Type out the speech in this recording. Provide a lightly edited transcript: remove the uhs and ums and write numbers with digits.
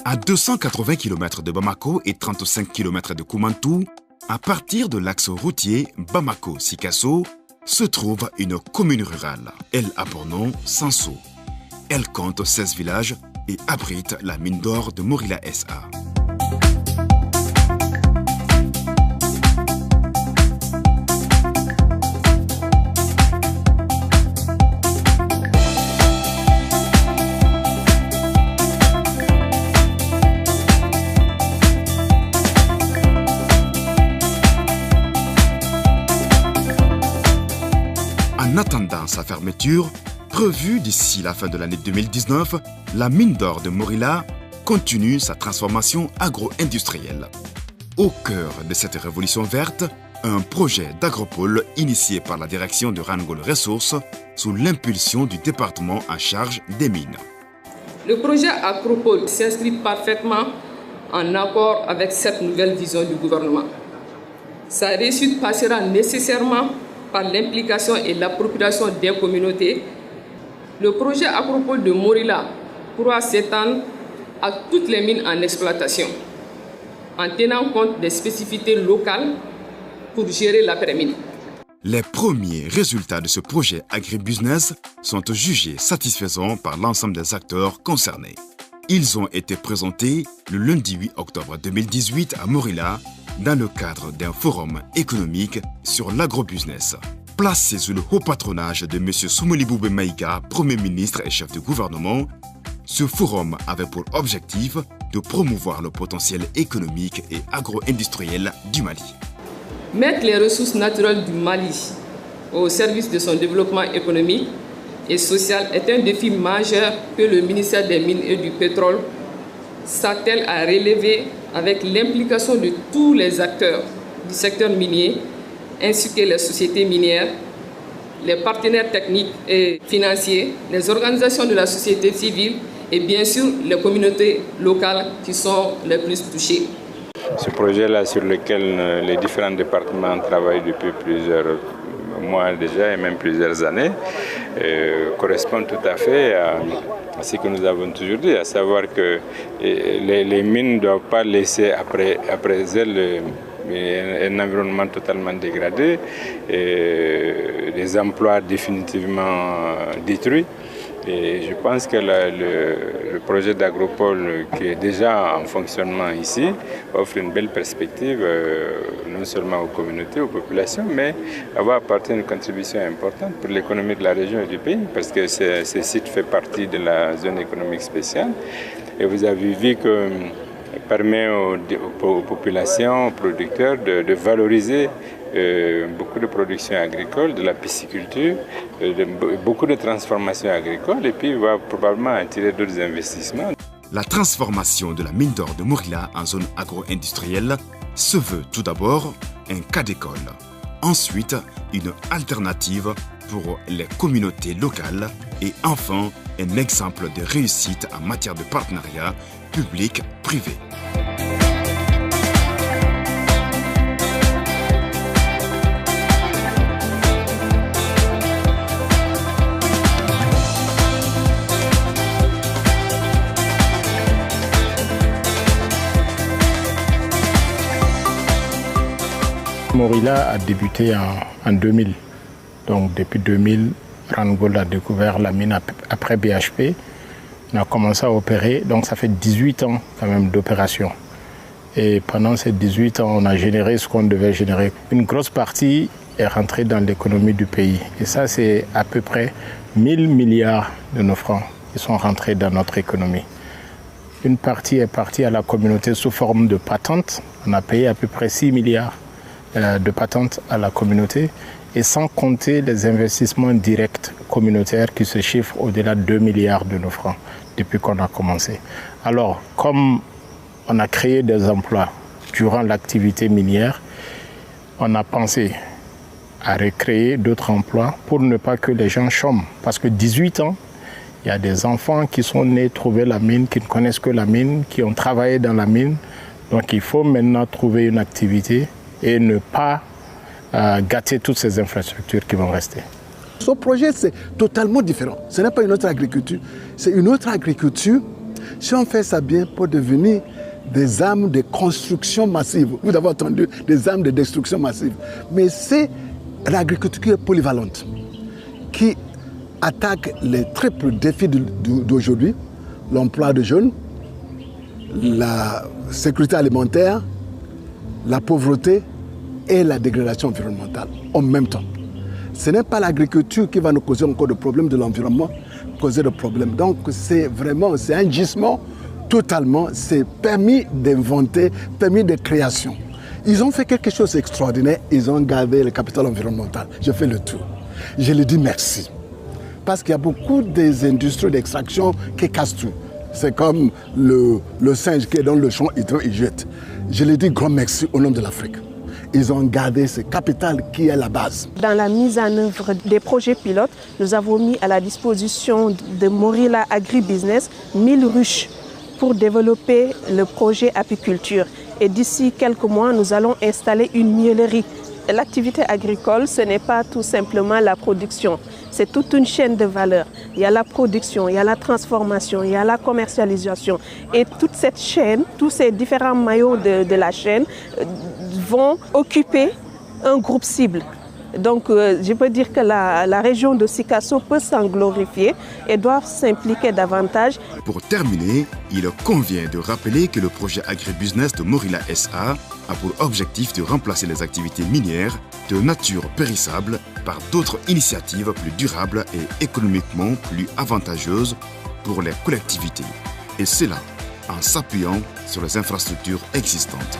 À 280 km de Bamako et 35 km de Koumantou, à partir de l'axe routier Bamako-Sikasso, se trouve une commune rurale. Elle a pour nom Sanso. Elle compte 16 villages et abrite la mine d'or de Morila SA. En attendant sa fermeture, prévue d'ici la fin de l'année 2019, la mine d'or de Morila continue sa transformation agro-industrielle. Au cœur de cette révolution verte, un projet d'agropole initié par la direction de Rangol Ressources sous l'impulsion du département en charge des mines. Le projet agropole s'inscrit parfaitement en accord avec cette nouvelle vision du gouvernement. Sa réussite passera nécessairement par l'implication et l'appropriation des communautés. Le projet agropole de Morila pourra s'étendre à toutes les mines en exploitation, en tenant compte des spécificités locales pour gérer l'après-mine. Les premiers résultats de ce projet agribusiness sont jugés satisfaisants par l'ensemble des acteurs concernés. Ils ont été présentés le lundi 8 octobre 2018 à Morila dans le cadre d'un forum économique sur l'agrobusiness. Placé sous le haut patronage de M. Soumoli Boubé Maïga, Premier ministre et chef de gouvernement, ce forum avait pour objectif de promouvoir le potentiel économique et agro-industriel du Mali. Mettre les ressources naturelles du Mali au service de son développement économique et social est un défi majeur que le ministère des Mines et du Pétrole s'attelle à relever avec l'implication de tous les acteurs du secteur minier, ainsi que les sociétés minières, les partenaires techniques et financiers, les organisations de la société civile et bien sûr les communautés locales qui sont les plus touchées. Ce projet-là sur lequel les différents départements travaillent depuis plusieurs mois déjà et même plusieurs années correspond tout à fait à ce que nous avons toujours dit, à savoir que les mines ne doivent pas laisser après elles un environnement totalement dégradé, des emplois définitivement détruits. Et je pense que le projet d'agropole qui est déjà en fonctionnement ici offre une belle perspective non seulement aux communautés, aux populations, mais va apporter une contribution importante pour l'économie de la région et du pays, parce que ce site fait partie de la zone économique spéciale. Et vous avez vu que permet aux populations, aux producteurs de valoriser beaucoup de production agricole, de la pisciculture, beaucoup de transformations agricoles et puis va probablement attirer d'autres investissements. La transformation de la mine d'or de Morila en zone agro-industrielle se veut tout d'abord un cas d'école. Ensuite, une alternative pour les communautés locales et enfin un exemple de réussite en matière de partenariat public-privé. Morila a débuté en 2000. Donc depuis 2000, Rangol a découvert la mine après BHP. On a commencé à opérer, donc ça fait 18 ans quand même d'opération. Et pendant ces 18 ans, on a généré ce qu'on devait générer. Une grosse partie est rentrée dans l'économie du pays. Et ça, c'est à peu près 1000 milliards de nos francs qui sont rentrés dans notre économie. Une partie est partie à la communauté sous forme de patentes. On a payé à peu près 6 milliards de patentes à la communauté. Et sans compter les investissements directs communautaires qui se chiffrent au-delà de 2 milliards de nos francs depuis qu'on a commencé. Alors, comme on a créé des emplois durant l'activité minière, on a pensé à recréer d'autres emplois pour ne pas que les gens chôment. Parce que 18 ans, il y a des enfants qui sont nés trouver la mine, qui ne connaissent que la mine, qui ont travaillé dans la mine. Donc il faut maintenant trouver une activité et ne pas gâter toutes ces infrastructures qui vont rester. Ce projet, c'est totalement différent. Ce n'est pas une autre agriculture. C'est une autre agriculture Si on fait ça bien, pour devenir des armes de construction massive. Vous avez entendu, des armes de destruction massive. Mais c'est l'agriculture polyvalente qui attaque les triples défis d'aujourd'hui, l'emploi de jeunes, la sécurité alimentaire, la pauvreté et la dégradation environnementale en même temps. Ce n'est pas l'agriculture qui va nous causer encore de problèmes de l'environnement, causer de problèmes. Donc c'est un gisement totalement, c'est permis d'inventer, permis de création. Ils ont fait quelque chose d'extraordinaire, ils ont gardé le capital environnemental. Je fais le tour. Je leur dis merci. Parce qu'il y a beaucoup des industries d'extraction qui cassent tout. C'est comme le singe qui est dans le champ, il jette. Je leur dis grand merci au nom de l'Afrique. Ils ont gardé ce capital qui est la base. Dans la mise en œuvre des projets pilotes, nous avons mis à la disposition de Morila Agribusiness 1000 ruches pour développer le projet apiculture. Et d'ici quelques mois, nous allons installer une miellerie. L'activité agricole, ce n'est pas tout simplement la production, c'est toute une chaîne de valeur. Il y a la production, il y a la transformation, il y a la commercialisation. Et toute cette chaîne, tous ces différents maillots de la chaîne vont occuper un groupe cible. Donc je peux dire que la région de Sikasso peut s'en glorifier et doit s'impliquer davantage. Pour terminer, il convient de rappeler que le projet agribusiness de Morila SA a pour objectif de remplacer les activités minières de nature périssable par d'autres initiatives plus durables et économiquement plus avantageuses pour les collectivités. Et cela en s'appuyant sur les infrastructures existantes.